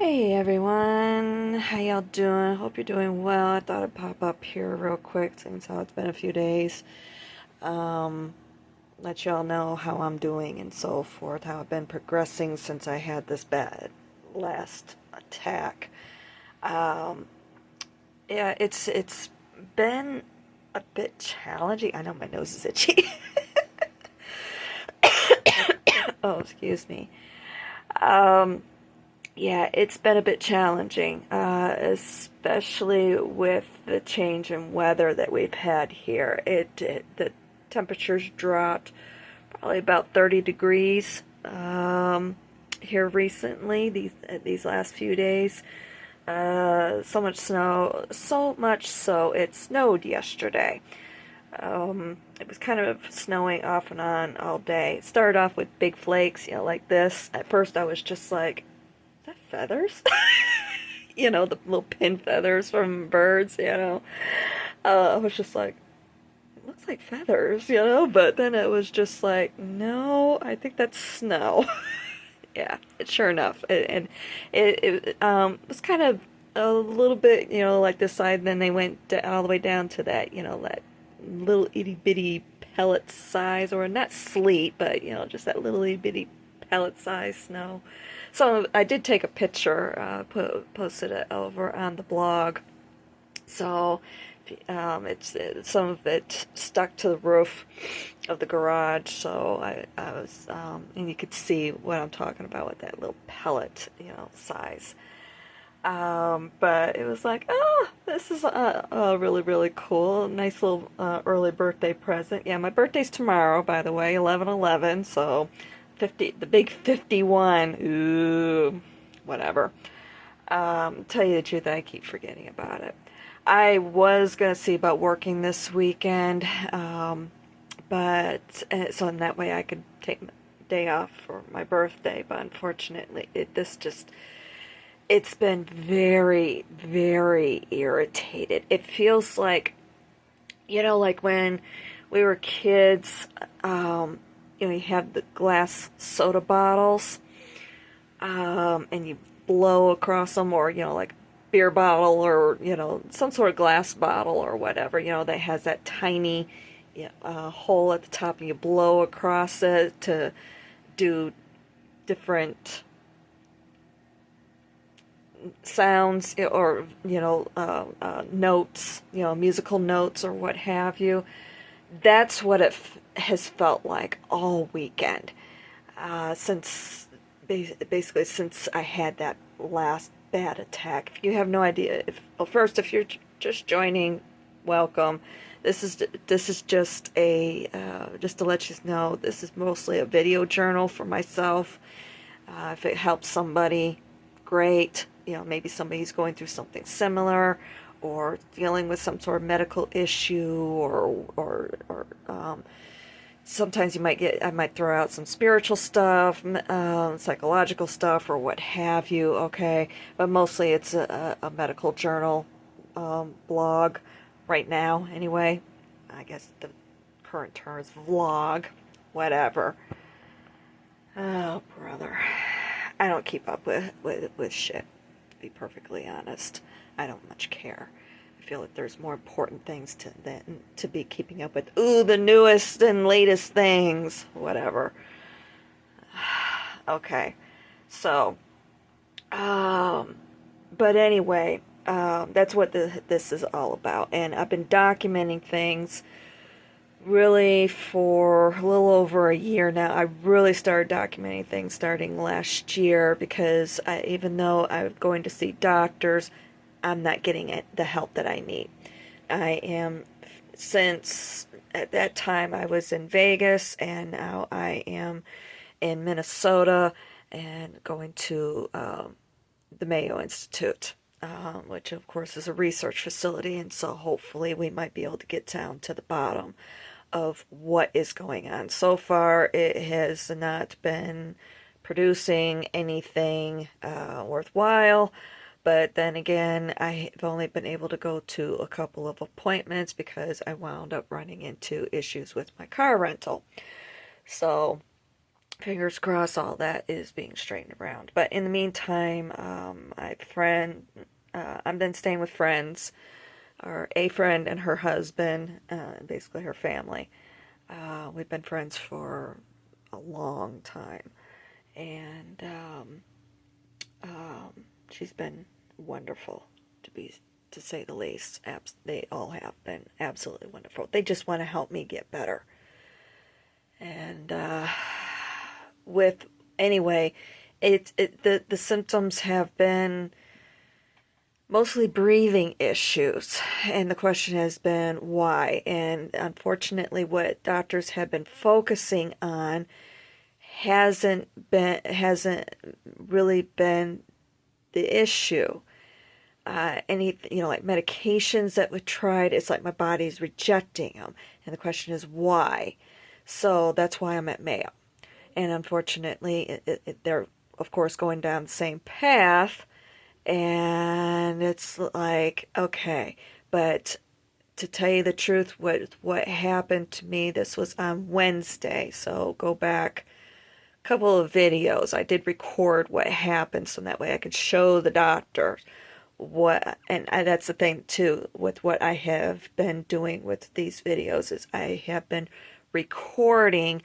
Hey everyone, how y'all doing? Hope you're doing well. I thought I'd pop up here real quick since how it's been a few days. Um, Let y'all know how I'm doing and so forth, how I've been progressing since I had this bad last attack. Um, yeah, it's been a bit challenging. I know my nose is itchy. Oh, excuse me. Um, Yeah, it's been a bit challenging, especially with the change in weather that we've had here. The temperatures dropped probably about 30 degrees here recently. These last few days, so much snow, so much so it snowed yesterday. It was kind of snowing off and on all day. It started off with big flakes, like this. At first, I was just like, is that feathers? The little pin feathers from birds. I was just like, it looks like feathers, but then it was just like, no, I think that's snow. Yeah, sure enough. And it was kind of a little bit, like this side, and then they went all the way down to that little itty bitty pellet size, or not sleet, but, just that little itty bitty pellet size snow. So I did take a picture, posted it over on the blog. So it's some of it stuck to the roof of the garage. So I was, and you could see what I'm talking about with that little pellet, size. But it was like, oh, this is really, really cool. Nice little early birthday present. Yeah, my birthday's tomorrow, by the way, 11/11. So 50, the big 51. Ooh, whatever. Tell you the truth, I keep forgetting about it. I was gonna see about working this weekend, but so in that way I could take a day off for my birthday. But unfortunately, it's been very, very irritated. It feels like when we were kids, you have the glass soda bottles, and you blow across them, or, like beer bottle, or, some sort of glass bottle or whatever, that has that tiny hole at the top, and you blow across it to do different sounds, or notes, musical notes or what have you. That's what it has felt like all weekend, since basically since I had that last bad attack. If you have no idea, if you're just joining, welcome. This is just just to let you know, this is mostly a video journal for myself. If it helps somebody, great. Maybe somebody's going through something similar, or dealing with some sort of medical issue, or sometimes I might throw out some spiritual stuff, psychological stuff, or what have you. Okay, but mostly it's a medical journal, blog, right now. Anyway, I guess the current term is vlog, whatever. Oh, brother. I don't keep up with shit, to be perfectly honest. I don't much care. I feel like there's more important things than to be keeping up with. Ooh, the newest and latest things. Whatever. Okay. So, but anyway, that's what this is all about. And I've been documenting things really for a little over a year now. I really started documenting things starting last year, because even though I'm going to see doctors, I'm not getting the help that I need. Since at that time I was in Vegas, and now I am in Minnesota and going to the Mayo Institute, which of course is a research facility, and so hopefully we might be able to get down to the bottom of what is going on. So far, it has not been producing anything worthwhile. But then again, I've only been able to go to a couple of appointments because I wound up running into issues with my car rental. So fingers crossed all that is being straightened around. But in the meantime, I've been staying with friends, or a friend and her husband, basically her family. We've been friends for a long time, and she's been wonderful, to say the least. They all have been absolutely wonderful. They just want to help me get better. And with anyway, the symptoms have been mostly breathing issues, and the question has been why. And unfortunately, what doctors have been focusing on hasn't really been the issue. Like medications that we tried, it's like my body's rejecting them, and the question is why. So that's why I'm at Mayo. And unfortunately, they're, of course, going down the same path. And it's like, okay. But to tell you the truth, what happened to me, this was on Wednesday. So go back a couple of videos. I did record what happened so that way I could show the doctor and that's the thing too with what I have been doing with these videos is I have been recording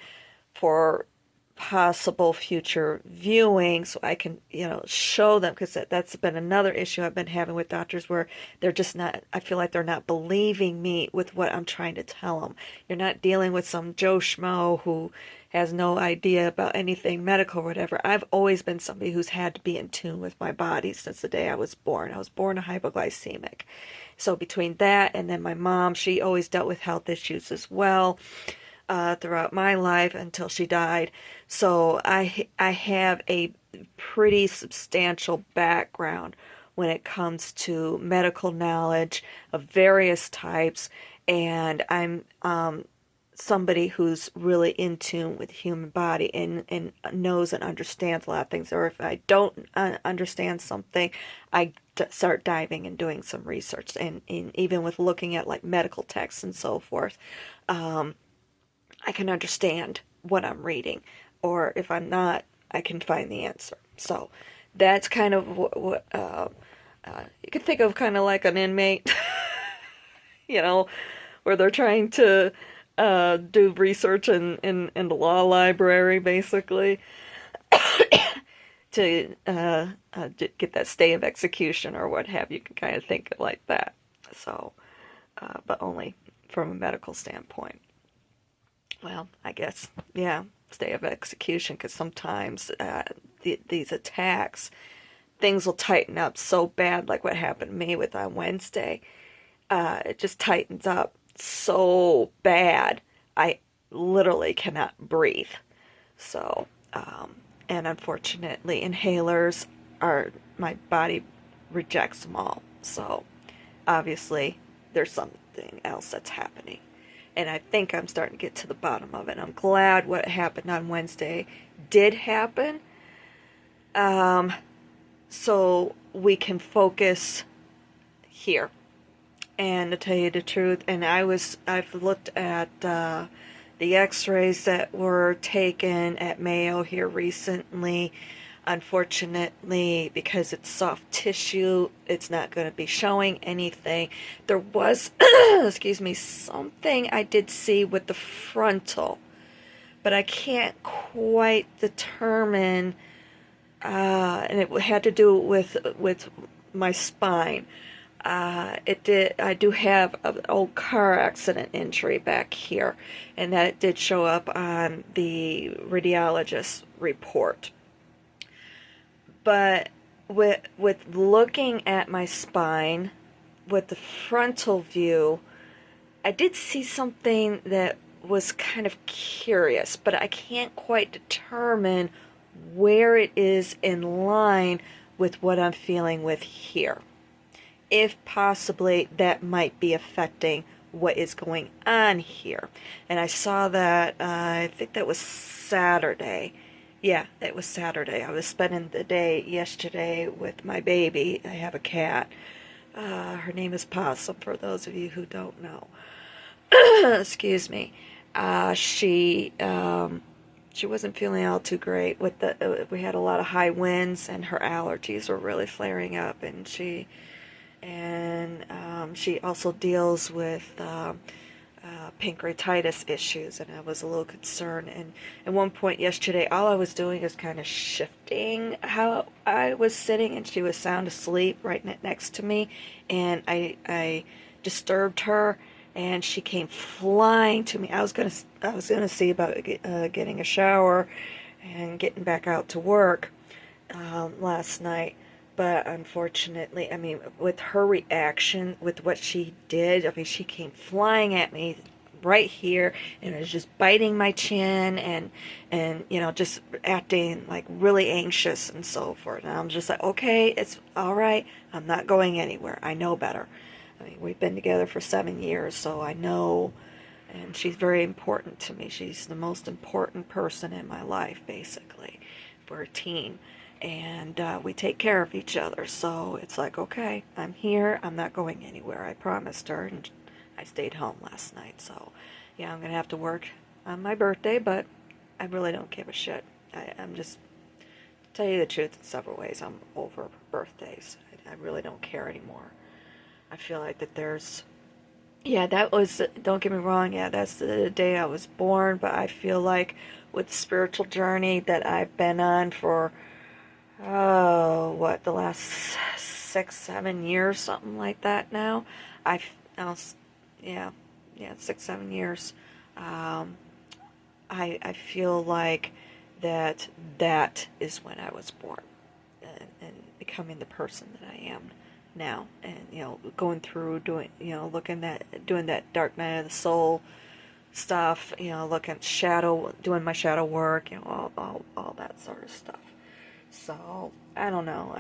for possible future viewing so I can, show them, because that's been another issue I've been having with doctors where they're just not, I feel like they're not believing me with what I'm trying to tell them. You're not dealing with some Joe Schmo who has no idea about anything medical or whatever. I've always been somebody who's had to be in tune with my body since the day I was born. I was born a hypoglycemic. So between that and then my mom, she always dealt with health issues as well. Throughout my life until she died. So I have a pretty substantial background when it comes to medical knowledge of various types, and I'm somebody who's really in tune with the human body and knows and understands a lot of things. Or if I don't understand something, I start diving and doing some research, and even with looking at like medical texts and so forth. I can understand what I'm reading, or if I'm not, I can find the answer. So that's kind of what you could think of, kind of like an inmate, where they're trying to do research in the law library, basically, to get that stay of execution or what have you. You can kind of think of it like that. So, but only from a medical standpoint. Well, I guess, yeah, stay of execution, because sometimes these attacks, things will tighten up so bad, like what happened to me with on Wednesday. It just tightens up so bad, I literally cannot breathe. So, and unfortunately, inhalers my body rejects them all. So, obviously, there's something else that's happening. And I think I'm starting to get to the bottom of it. I'm glad what happened on Wednesday did happen. So we can focus here. And to tell you the truth, and I've looked at the x-rays that were taken at Mayo here recently. Unfortunately, because it's soft tissue, it's not going to be showing anything. There was, excuse me, something I did see with the frontal, but I can't quite determine, and it had to do with my spine. I do have an old car accident injury back here, and that did show up on the radiologist's report. But with looking at my spine, with the frontal view, I did see something that was kind of curious, but I can't quite determine where it is in line with what I'm feeling with here. If possibly that might be affecting what is going on here. And I saw that, I think that was Saturday. Yeah, it was Saturday. I was spending the day yesterday with my baby. I have a cat. Her name is Possum, for those of you who don't know. Excuse me. She she wasn't feeling all too great with we had a lot of high winds and her allergies were really flaring up, and she also deals with pancreatitis issues, and I was a little concerned. And at one point yesterday, all I was doing is kind of shifting how I was sitting, and she was sound asleep right next to me, and I disturbed her, and she came flying to me. I was gonna see about getting a shower and getting back out to work last night. But unfortunately, I mean, with her reaction, with what she did, I mean, she came flying at me right here and was just biting my chin and just acting like really anxious and so forth. And I'm just like, okay, it's all right. I'm not going anywhere. I know better. I mean, we've been together for 7 years, so I know, and she's very important to me. She's the most important person in my life, basically. We're a team. And we take care of each other. So it's like, okay, I'm here. I'm not going anywhere. I promised her, and I stayed home last night. So, yeah, I'm going to have to work on my birthday, but I really don't give a shit. I'm just, to tell you the truth, in several ways, I'm over birthdays. I really don't care anymore. I feel like that don't get me wrong, yeah, that's the day I was born, but I feel like with the spiritual journey that I've been on for the last 6, 7 years, something like that now. Yeah, 6, 7 years. I feel like that is when I was born, and becoming the person that I am now, and going through doing that dark night of the soul stuff, doing my shadow work, all that sort of stuff. So, I don't know,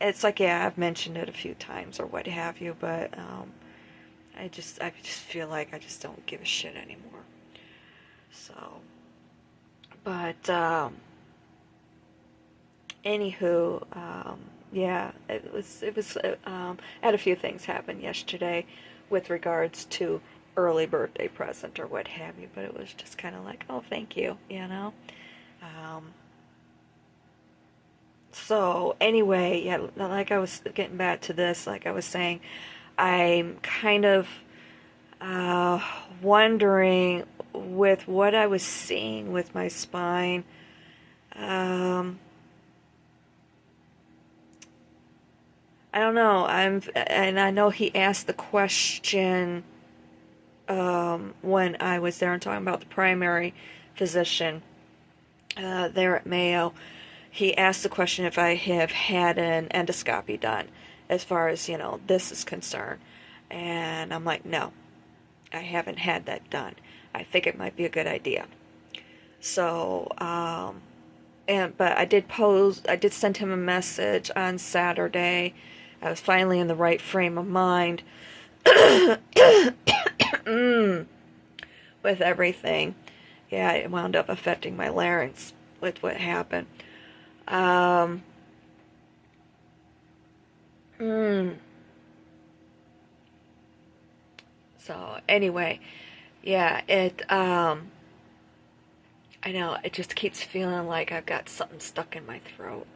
it's like, yeah, I've mentioned it a few times or what have you, but, I just feel like I just don't give a shit anymore. So, but, anywho, yeah, I had a few things happen yesterday with regards to early birthday present or what have you, but it was just kind of like, oh, thank you, So anyway, yeah, like I was getting back to this, like I was saying, I'm kind of wondering with what I was seeing with my spine. I don't know. And I know he asked the question when I was there and talking about the primary physician there at Mayo. He asked the question if I have had an endoscopy done as far as, this is concerned. And I'm like, no, I haven't had that done. I think it might be a good idea. So, but I did send him a message on Saturday. I was finally in the right frame of mind with everything. Yeah, it wound up affecting my larynx with what happened. So anyway, yeah, I know, it just keeps feeling like I've got something stuck in my throat.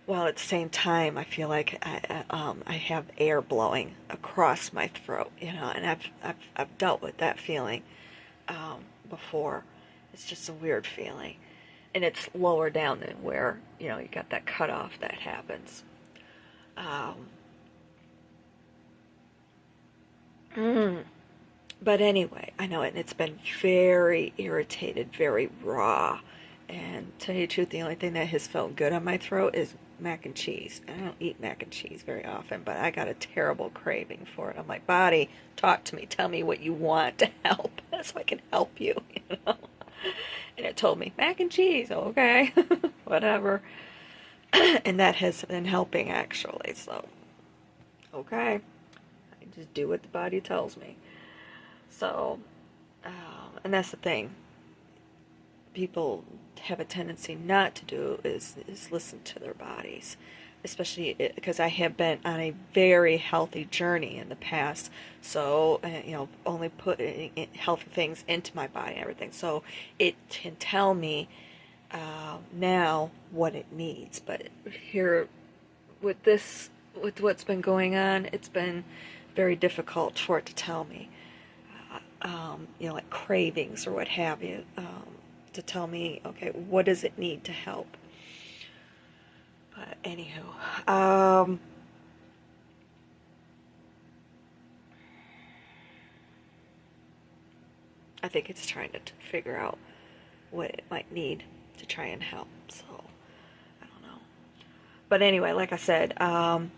While at the same time, I feel like I have air blowing across my throat, and I've dealt with that feeling before. It's just a weird feeling, and it's lower down than where you got that cutoff that happens. Mm. But anyway, I know, and it's been very irritated, very raw. And to tell you the truth, the only thing that has felt good on my throat is mac and cheese. I don't eat mac and cheese very often, but I got a terrible craving for it. I'm like, body, talk to me. Tell me what you want to help so I can help you, And it told me, mac and cheese, okay, whatever. And that has been helping, actually, so, okay. I just do what the body tells me. So, and that's the thing. People have a tendency not to do is listen to their bodies. especially because I have been on a very healthy journey in the past. So, only putting healthy things into my body and everything. So it can tell me now what it needs. But here, with what's been going on, it's been very difficult for it to tell me. Like cravings or what have you, to tell me, okay, what does it need to help? But anywho, I think it's trying to figure out what it might need to try and help. So I don't know. But anyway, like I said, I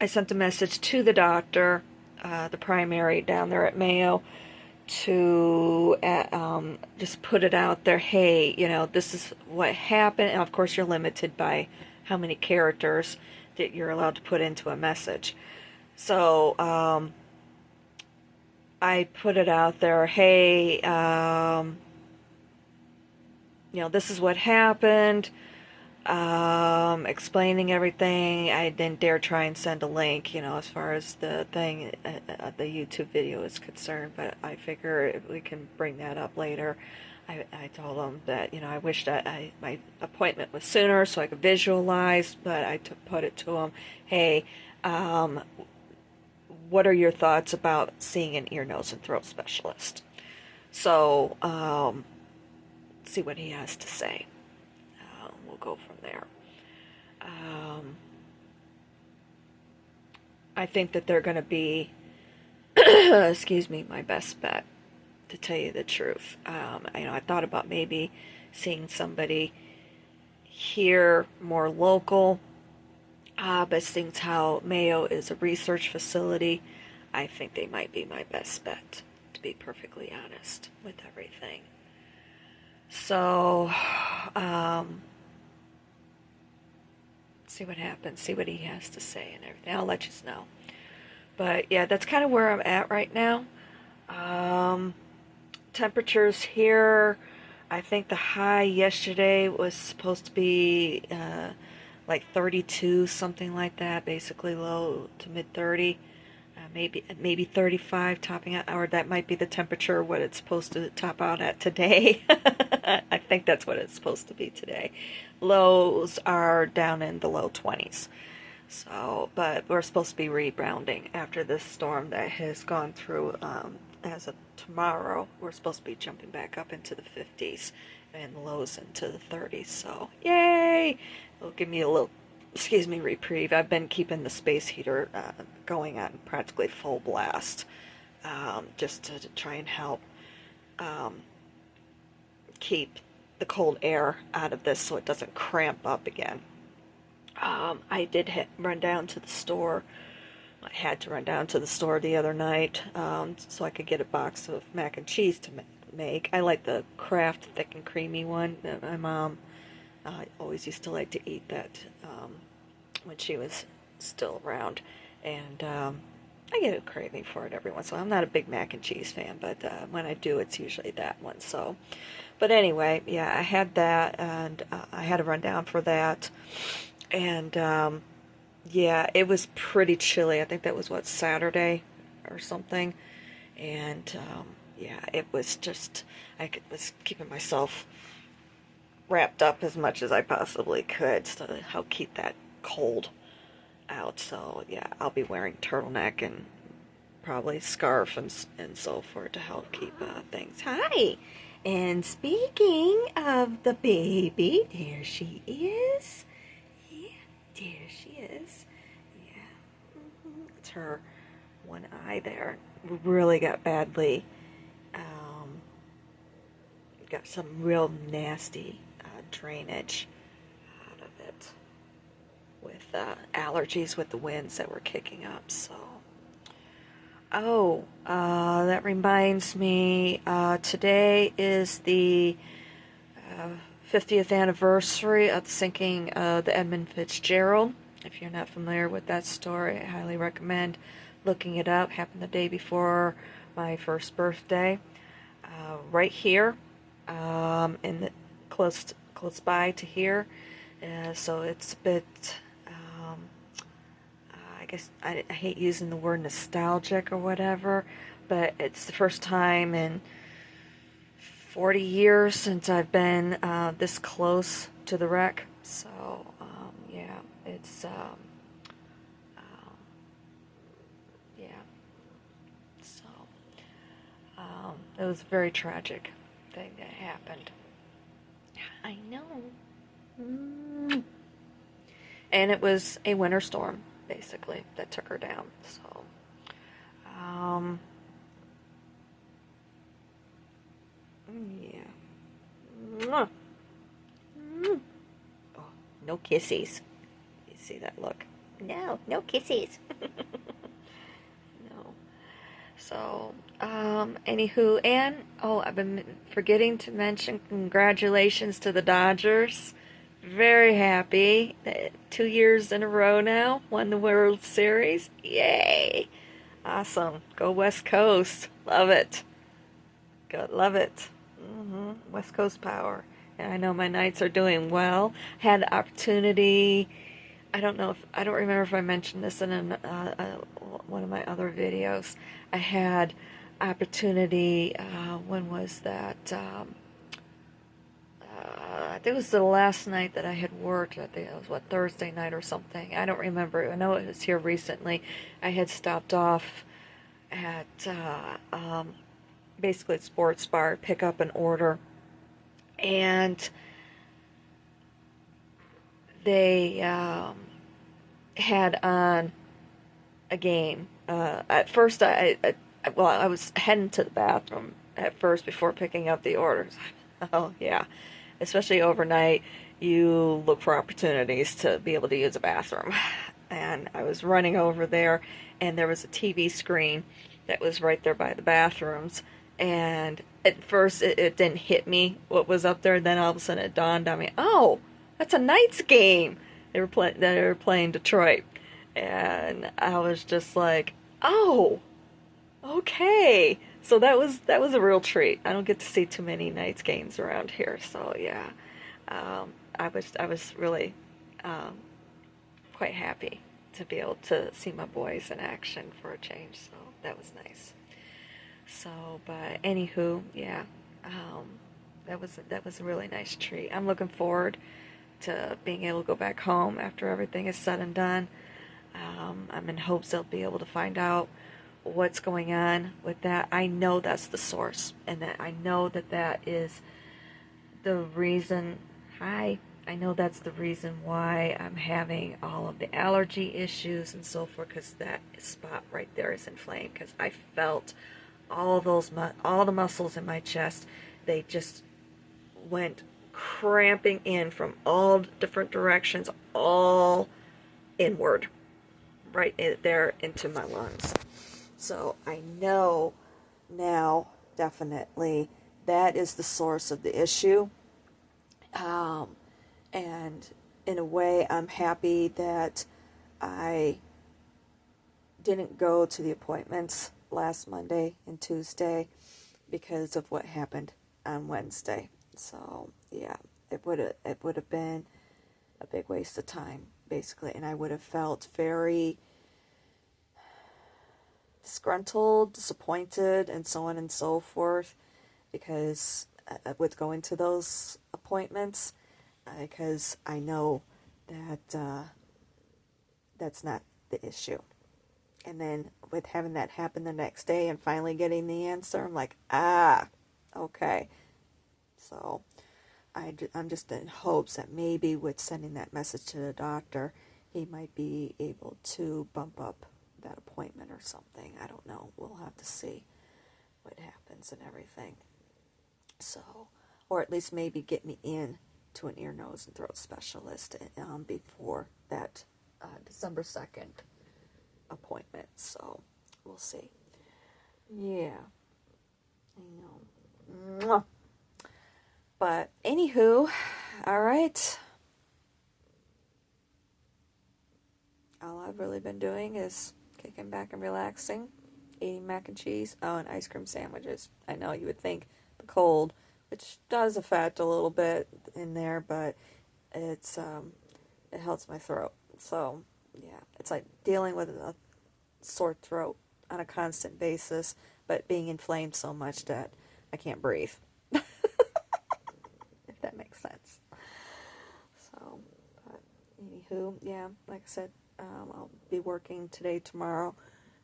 sent a message to the doctor, the primary down there at Mayo, to just put it out there. Hey, this is what happened. And of course, you're limited by how many characters that you're allowed to put into a message. So I put it out there. Hey, this is what happened. Explaining everything. I didn't dare try and send a link, as far as the thing, the YouTube video is concerned, but I figure we can bring that up later. I told them that, I wish that my appointment was sooner so I could visualize, but I put it to them, hey, what are your thoughts about seeing an ear, nose, and throat specialist? So, see what he has to say. We'll go from there. I think that they're going to be, excuse me, my best bet, to tell you the truth. I thought about maybe seeing somebody here, more local, but since how Mayo is a research facility, I think they might be my best bet, to be perfectly honest with everything. So, see what happens, see what he has to say and everything. I'll let you know. But yeah, that's kind of where I'm at right now. Temperatures here, I think the high yesterday was supposed to be like 32, something like that, basically low to mid 30. Maybe 35 topping out, or that might be the temperature what it's supposed to top out at today. I think that's what it's supposed to be today. Lows are down in the low 20s. So, but we're supposed to be rebounding after this storm that has gone through. As of tomorrow, we're supposed to be jumping back up into the 50s and lows into the 30s. So, yay! It'll give me a little, reprieve. I've been keeping the space heater going on practically full blast, just to try and help keep the cold air out of this so it doesn't cramp up again. I did run down to the store. I had to run down to the store the other night so I could get a box of mac and cheese to make. I like the Kraft thick and creamy one. My mom always used to like to eat that when she was still around. And I get a craving for it every once in a while. I'm not a big mac and cheese fan, but when I do, it's usually that one. So, but anyway, yeah, I had that, and I had to run down for that. And yeah, it was pretty chilly. I think that was, Saturday or something. And yeah, it was just, was keeping myself wrapped up as much as I possibly could to help keep that cold out. So yeah, I'll be wearing turtleneck and probably scarf and so forth to help keep things. Hi! And speaking of the baby, there she is. There she is. Yeah. It's her one eye there. We really got badly, got some real nasty drainage out of it with allergies with the winds that were kicking up. So, that reminds me, today is the 50th anniversary of the sinking of the Edmund Fitzgerald. If you're not familiar with that story, I highly recommend looking it up. Happened the day before my first birthday. Right here, in the close by to here, So it's a bit, um, I guess I hate using the word nostalgic or whatever, but it's the first time in 40 years since I've been this close to the wreck. So, yeah, it's, um, yeah, so, it was a very tragic thing that happened. I know. Mm. And it was a winter storm, basically, that took her down. So, um, yeah. Mwah. Mm. Oh, no kissies. You see that look? No, no kissies. No. So, anywho, and oh, I've been forgetting to mention congratulations to the Dodgers. Very happy. 2 years in a row now, won the World Series. Yay! Awesome. Go West Coast. Love it. Go, love it. West Coast power. And I know my Knights are doing well. Had the opportunity. I don't remember if I mentioned this in one of my other videos. I had opportunity. When was that? I think it was the last night that I had worked. I think it was what, Thursday night or something. I don't remember. I know it was here recently. I had stopped off at basically a sports bar, pick up an order, and they had on a game. At first, I was heading to the bathroom at first before picking up the orders. Oh yeah, especially overnight, you look for opportunities to be able to use a bathroom. And I was running over there, and there was a TV screen that was right there by the bathrooms. And at first, it didn't hit me what was up there. Then all of a sudden, it dawned on me, oh, that's a Knights game. They were playing Detroit, and I was just like, oh, okay. So that was a real treat. I don't get to see too many Knights games around here, so yeah, I was really um, quite happy to be able to see my boys in action for a change. So that was nice. So, but anywho, yeah, um, that was a really nice treat. I'm looking forward to being able to go back home after everything is said and done. I'm in hopes they'll be able to find out what's going on with that. I know that's the source, and that I know that that is the reason. Hi. I know that's the reason why I'm having all of the allergy issues and so forth, because that spot right there is inflamed. Because I felt all the muscles in my chest, they just went cramping in from all different directions, all inward, right there into my lungs. So I know now, definitely, that is the source of the issue. Um, and in a way, I'm happy that I didn't go to the appointments last Monday and Tuesday because of what happened on Wednesday. So yeah, it would have been a big waste of time, basically, and I would have felt very disgruntled, disappointed, and so on and so forth, because with going to those appointments, because I know that that's not the issue. And then with having that happen the next day and finally getting the answer, I'm like, okay. So I'm just in hopes that maybe with sending that message to the doctor, he might be able to bump up that appointment or something. I don't know. We'll have to see what happens and everything. So, or at least maybe get me in to an ear, nose, and throat specialist before that December 2nd appointment. So, we'll see. Yeah, I know. Mwah. But anywho, all right. All I've really been doing is kicking back and relaxing, eating mac and cheese, and ice cream sandwiches. I know you would think the cold, which does affect a little bit in there, but it's it helps my throat. So yeah, it's like dealing with a sore throat on a constant basis, but being inflamed so much that I can't breathe. If that makes sense. So, but anywho, yeah, like I said, I'll be working today, tomorrow,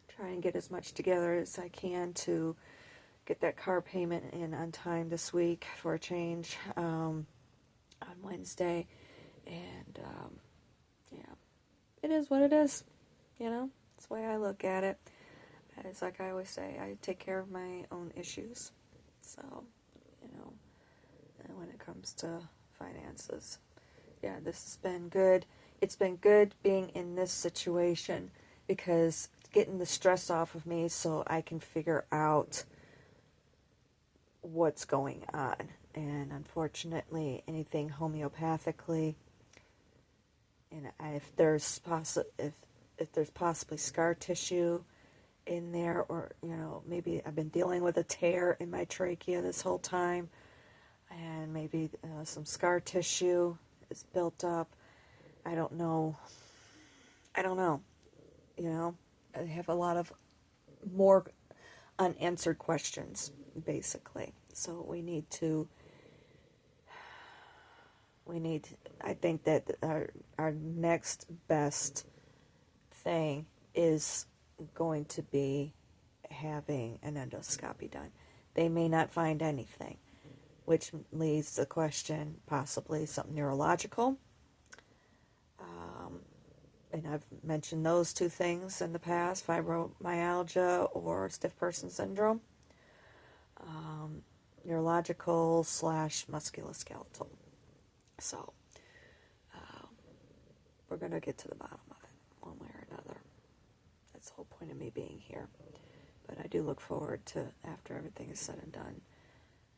try and get as much together as I can to get that car payment in on time this week for a change on Wednesday. And yeah, it is what it is. You know, that's the way I look at it. It's like I always say, I take care of my own issues. So, you know, and when it comes to finances, yeah, this has been good. It's been good being in this situation because getting the stress off of me so I can figure out what's going on. And unfortunately, anything homeopathically, and if there's possibly scar tissue in there, or maybe I've been dealing with a tear in my trachea this whole time, and maybe some scar tissue is built up. I don't know. I don't know. I have a lot of more unanswered questions, basically. So I think that our next best thing is going to be having an endoscopy done. They may not find anything, which leads the question, possibly something neurological. And I've mentioned those two things in the past, fibromyalgia or stiff person syndrome. Neurological / musculoskeletal. So, we're going to get to the bottom of it, one way or another. That's the whole point of me being here. But I do look forward to, after everything is said and done,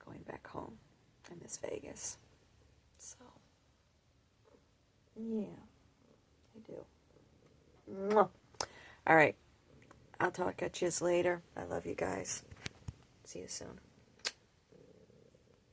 going back home. I miss Vegas. So, yeah, I do. Mwah. All right. I'll talk at you later. I love you guys. See you soon.